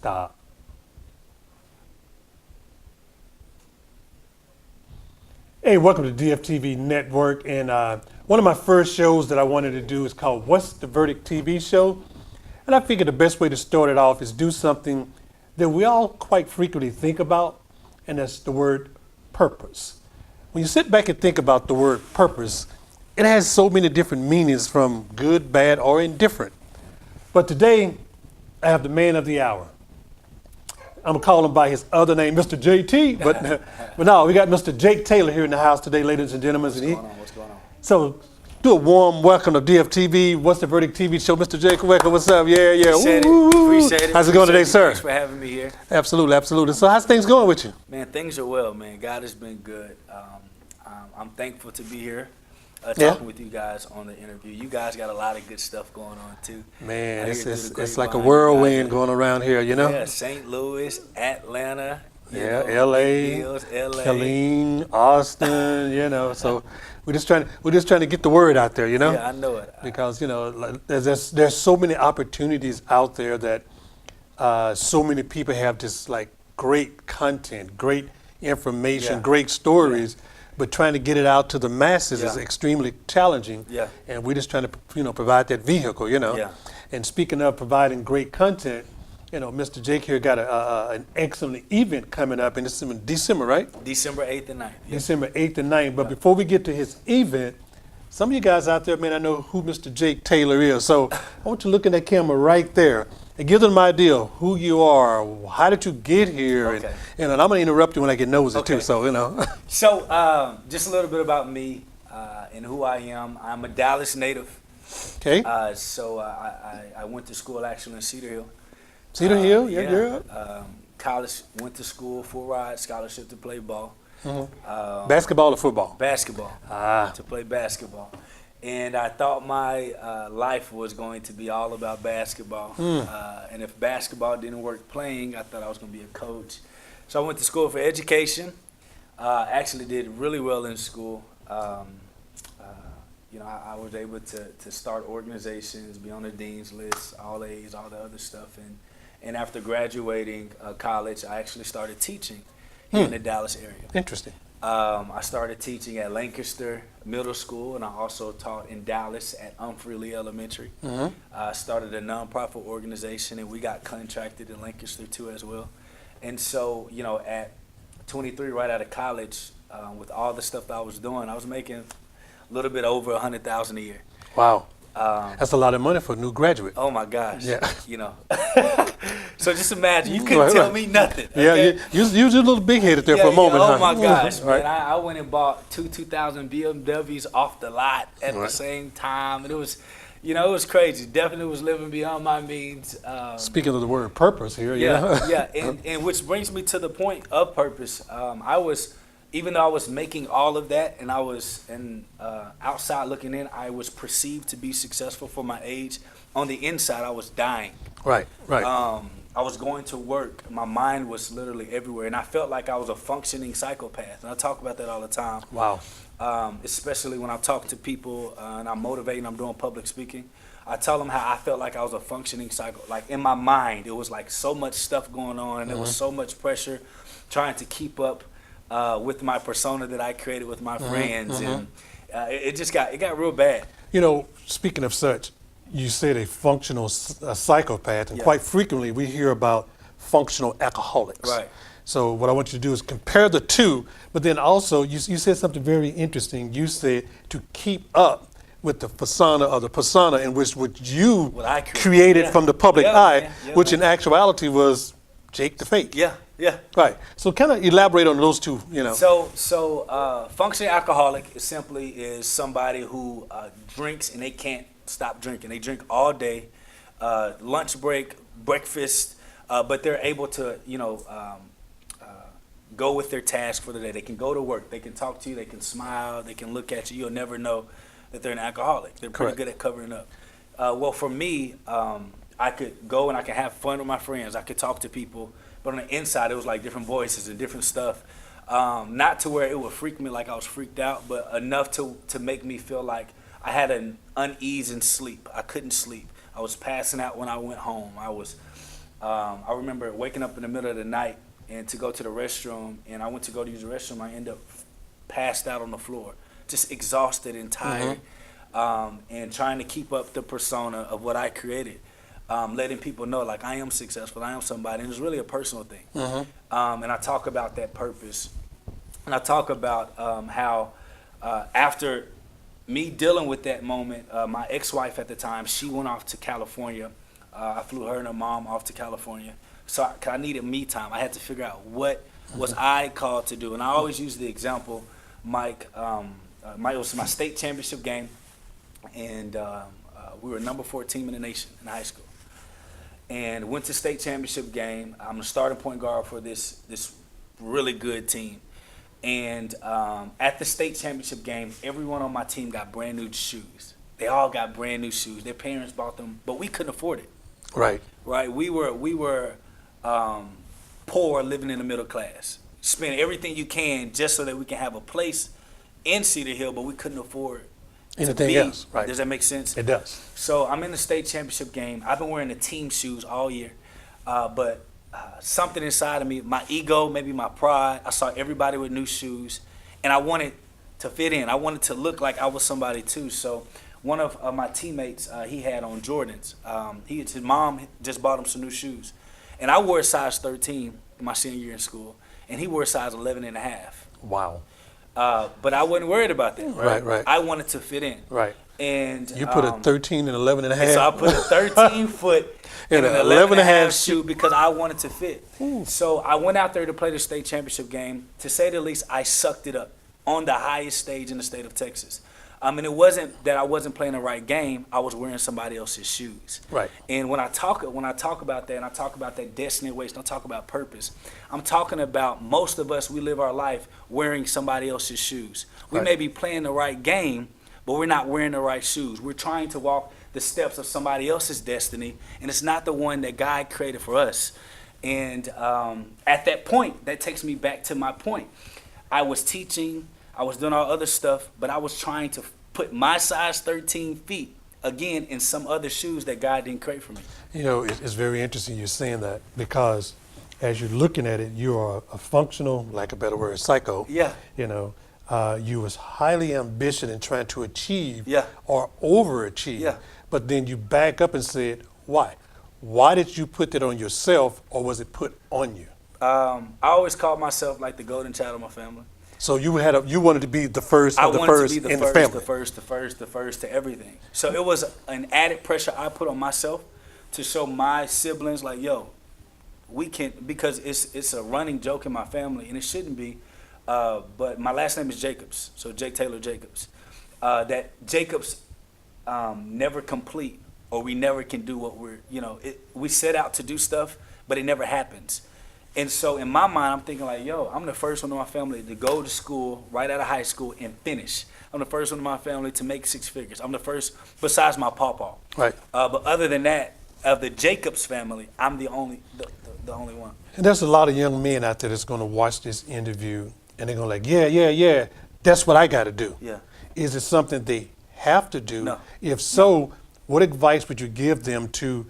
Stop. Hey, welcome to DFTV Network. And one of my first shows that I wanted to do is called What's the Verdict TV Show. And I figured the best way to start it off is do something that we all quite frequently think about, and that's the word purpose. When you sit back and think about the word purpose, it has so many different meanings, from good, bad, or indifferent. But today, I have the man of the hour. I'm gonna call him by his other name, Mr. JT, but no, we got Mr. Jake Taylor here in the house today, ladies and gentlemen. What's going on? So do a warm welcome to DFTV, What's the Verdict TV Show. Mr. Jake, welcome, what's up? Yeah. Appreciate it. How's it going today, sir? Thanks for having me here. Absolutely. So how's things going with you? Man, things are well, man. God has been good. I'm thankful to be here Yeah. talking with you guys on the interview. You guys got a lot of good stuff going on, too. Man, I hear it's through the like a grapevine, whirlwind you guys going around here, you know? Yeah, St. Louis, Atlanta, LA, Hills, LA. Killeen, Austin, so we're just trying to get the word out there, you know? Yeah, I know it. Because like, there's so many opportunities out there that so many people have just like great content, great information, Yeah. great stories, but trying to get it out to the masses is Yeah. extremely challenging. Yeah. And we're just trying to provide that vehicle, Yeah. And speaking of providing great content, Mr. Jake here got an excellent event coming up, and it's in December, right? December 8th and 9th. Yeah. December 8th and 9th. But before we get to his event, some of you guys out there, man, I know who Mr. Jake Taylor is. So I want you to look at that camera right there and give them an idea of who you are, how did you get here, Okay. and I'm going to interrupt you when I get nosy Okay. too, so, So, just a little bit about me and who I am. I'm a Dallas native. Okay. I went to school actually in Cedar Hill. Cedar Hill, you're College, went to school, full ride scholarship to play ball. basketball or football? Basketball. Ah. To play basketball. And I thought my life was going to be all about basketball. And if basketball didn't work playing, I thought I was going to be a coach. So I went to school for education. Actually did really well in school. I was able to start organizations, be on the dean's list, all A's, all the other stuff. And after graduating college, I actually started teaching here in the Dallas area. Interesting. I started teaching at Lancaster Middle School, and I also taught in Dallas at Humphrey Lee Elementary. I started a nonprofit organization, and we got contracted in Lancaster too as well. And so, at 23, right out of college, with all the stuff that I was doing, I was making a little bit over $100,000 a year. Wow. That's a lot of money for a new graduate. Oh my gosh. Yeah. So just imagine, you couldn't tell me nothing. Okay? Yeah, you was a little big-headed there for a moment, oh huh? my gosh, Right. man. I went and bought 2000 BMWs off the lot at the same time. And it was, it was crazy. Definitely was living beyond my means. Speaking of the word purpose here, Yeah. And which brings me to the point of purpose. Even though I was making all of that and I was outside looking in, I was perceived to be successful for my age. On the inside, I was dying. Right. I was going to work. My mind was literally everywhere. And I felt like I was a functioning psychopath. And I talk about that all the time. Wow. Especially when I talk to people and I'm motivating, I'm doing public speaking. I tell them how I felt like I was a functioning psycho. Like in my mind, it was like so much stuff going on and there was so much pressure trying to keep up with my persona that I created with my friends. And it got real bad. Speaking of such, you said a functional psychopath, and quite frequently we hear about functional alcoholics. Right. So what I want you to do is compare the two, but then also you said something very interesting. You said to keep up with the persona in which you What I created from the public eye, man. Yeah, which man. in actuality was Jake the Fake. Yeah. Right. So kind of elaborate on those two, So functioning alcoholic is somebody who drinks and they can't stop drinking. They drink all day, lunch break, breakfast, but they're able to, go with their task for the day. They can go to work. They can talk to you. They can smile. They can look at you. You'll never know that they're an alcoholic. They're pretty Correct. good at covering up. Well, for me, I could go and I could have fun with my friends. I could talk to people. But on the inside, it was like different voices and different stuff. Not to where it would freak me like I was freaked out, but enough to make me feel like I had an unease in sleep. I couldn't sleep. I was passing out when I went home. I was I remember waking up in the middle of the night and to go to the restroom, and I went to go to use the restroom. I ended up passed out on the floor, just exhausted and tired, and trying to keep up the persona of what I created, letting people know like I am successful, I am somebody, and it's really a personal thing. And I talk about that purpose, and I talk about how after me dealing with that moment, my ex-wife at the time, she went off to California. I flew her and her mom off to California. So I needed me time. I had to figure out what was I called to do. And I always use the example, Mike, it was my state championship game, and we were number 4 team in the nation in high school. And went to state championship game. I'm the starting point guard for this really good team. And at the state championship game, everyone on my team got brand new shoes. They all got brand new shoes. Their parents bought them, but we couldn't afford it. Right. Right. We were poor, living in the middle class. Spend everything you can just so that we can have a place in Cedar Hill, but we couldn't afford Anything else. Right. Does that make sense? It does. So I'm in the state championship game. I've been wearing the team shoes all year, but something inside of me, my ego, maybe my pride, I saw everybody with new shoes, and I wanted to fit in. I wanted to look like I was somebody too. So one of my teammates, he had on Jordans. His mom just bought him some new shoes. And I wore a size 13 my senior year in school, and he wore a size 11 and a half. Wow. But I wasn't worried about that. Right. I wanted to fit in. Right. And You put a 13 and 11 and a half. so I put a 13 foot And and an an 11 and a half shoe. shoe because I wanted to fit. So I went out there to play the state championship game. To say the least, I sucked it up on the highest stage in the state of Texas. And it wasn't that I wasn't playing the right game. I was wearing somebody else's shoes. Right. And when I talk about that, and I talk about that destiny waste, and I talk about purpose, I'm talking about most of us, we live our life wearing somebody else's shoes. We Right. may be playing the right game, but we're not wearing the right shoes. We're trying to walk the steps of somebody else's destiny, and it's not the one that God created for us. And at that point, that takes me back to my point. I was teaching, I was doing all other stuff, but I was trying to put my size 13 feet, again, in some other shoes that God didn't create for me. You know, it's very interesting you're saying that because as you're looking at it, you are a functional, like a better word, psycho. Yeah. You know, you was highly ambitious in trying to achieve Yeah. or overachieve. Yeah. But then you back up and said, why? Why did you put that on yourself, or was it put on you? I always called myself like the golden child of my family. So you wanted to be the first I of the wanted first to be in the family. the first to everything. So it was an added pressure I put on myself to show my siblings like, yo, we can, because it's a running joke in my family, and it shouldn't be. But my last name is Jacobs, so Jake Taylor Jacobs. That Jacobs never complete, or we never can do what we set out to do stuff, but it never happens. And so in my mind, I'm thinking like, yo, I'm the first one in my family to go to school right out of high school and finish. I'm the first one in my family to make 6 figures. I'm the first, besides my pawpaw. Right. But other than that, of the Jacobs family, I'm the only one. And there's a lot of young men out there that's going to watch this interview and they're going to like, yeah, that's what I got to do. Yeah. Is it something they have to do? No. If so, what advice would you give them to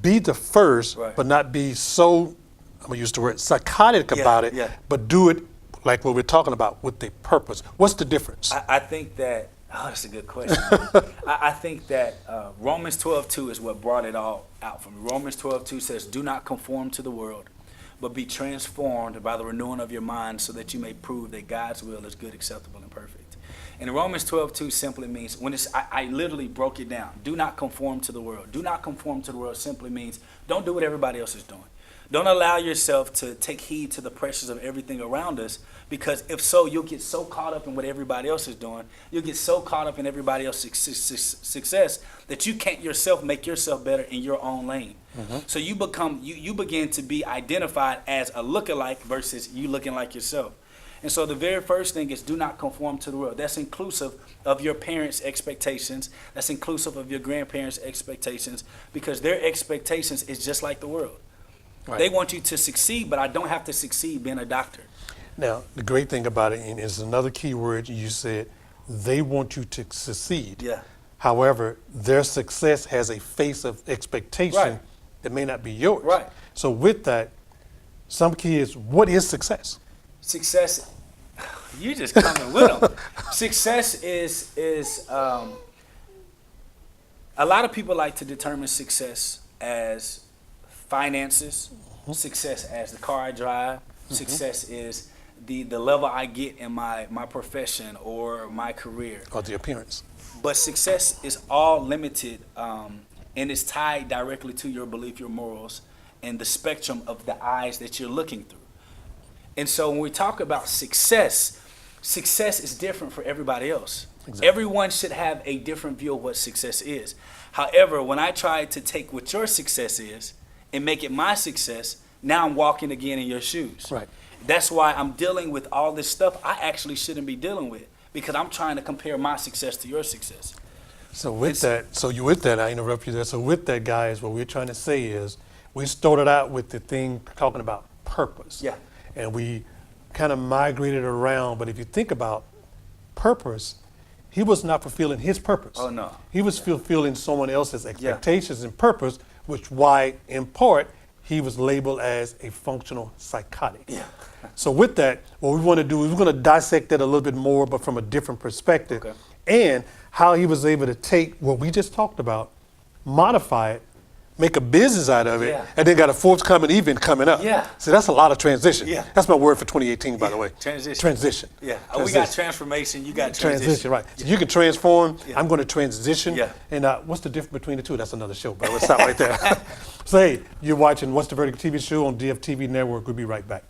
be the first, Right. but not be so, I'm going to use the word psychotic about it, yeah. but do it like what we're talking about with a purpose? What's the difference? I think that, that's a good question. I think that Romans 12:2 is what brought it all out for me. Romans 12:2 says, do not conform to the world, but be transformed by the renewing of your mind so that you may prove that God's will is good, acceptable, and perfect. And Romans 12:2 simply means, I literally broke it down. Do not conform to the world. Do not conform to the world simply means don't do what everybody else is doing. Don't allow yourself to take heed to the pressures of everything around us, because if so, you'll get so caught up in what everybody else is doing. You'll get so caught up in everybody else's success that you can't yourself make yourself better in your own lane. Mm-hmm. So you begin to be identified as a lookalike versus you looking like yourself. And so the very first thing is do not conform to the world. That's inclusive of your parents' expectations. That's inclusive of your grandparents' expectations, because their expectations is just like the world. Right. They want you to succeed, but I don't have to succeed being a doctor. Now, the great thing about it, and is another key word you said, they want you to succeed. Yeah. However, their success has a face of expectation Right. that may not be yours. Right. So with that, some kids, what is success? Success, you just coming with them. Success is a lot of people like to determine success as finances, success as the car I drive, success is the level I get in my profession or my career. Or the appearance. But success is all limited and is tied directly to your belief, your morals, and the spectrum of the eyes that you're looking through. And so when we talk about success, success is different for everybody else. Exactly. Everyone should have a different view of what success is. However, when I try to take what your success is and make it my success, now I'm walking again in your shoes. Right. That's why I'm dealing with all this stuff I actually shouldn't be dealing with, because I'm trying to compare my success to your success. So with that, I interrupt you there. So with that, guys, what we're trying to say is we started out with the thing talking about purpose. Yeah. And we kind of migrated around. But if you think about purpose, he was not fulfilling his purpose. Oh, no. He was fulfilling someone else's expectations and purpose, which why, in part, he was labeled as a functional psychotic. Yeah. So with that, what we want to do is we're going to dissect that a little bit more, but from a different perspective. Okay. And how he was able to take what we just talked about, modify it, make a business out of it, Yeah. and then got a forthcoming event coming up. Yeah. So that's a lot of transition. Yeah. That's my word for 2018, by the way. Transition. Transition. Yeah. Oh, we got transformation, you got transition. Right. So you can transform. Yeah. I'm going to transition. Yeah. And what's the difference between the two? That's another show, but let's stop right there. So, hey, you're watching What's the Verdict TV show on DFTV Network. We'll be right back.